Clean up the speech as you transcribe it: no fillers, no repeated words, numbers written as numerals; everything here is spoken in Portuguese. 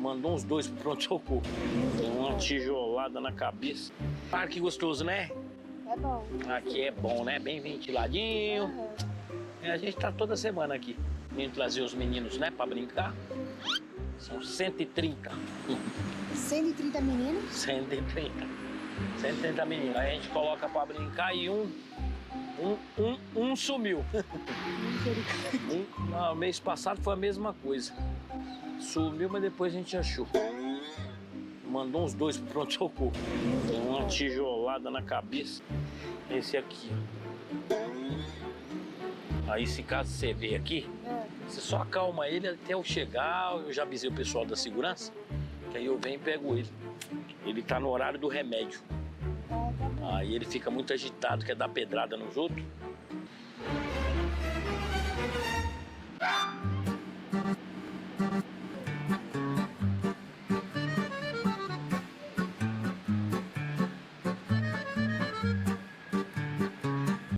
Mandou uns 2 pro pronto-socorro. Tem uma tijolada na cabeça. Ah, que gostoso, né? É bom. Aqui é bom, né? Bem ventiladinho. Uhum. A gente tá toda semana aqui. Vim trazer os meninos, né, pra brincar. São 130. 130 meninos? 130. 130 meninos. Aí a gente coloca pra brincar e um sumiu. Não, mês passado foi a mesma coisa. Sumiu, mas depois a gente achou. Mandou uns 2 pro pronto-socorro. Tem uma tijolada na cabeça. Esse aqui, ó. Aí, se caso você ver aqui, você só acalma ele até eu chegar. Eu já avisei o pessoal da segurança, que aí eu venho e pego ele. Ele tá no horário do remédio. Aí ele fica muito agitado, quer dar pedrada nos outros.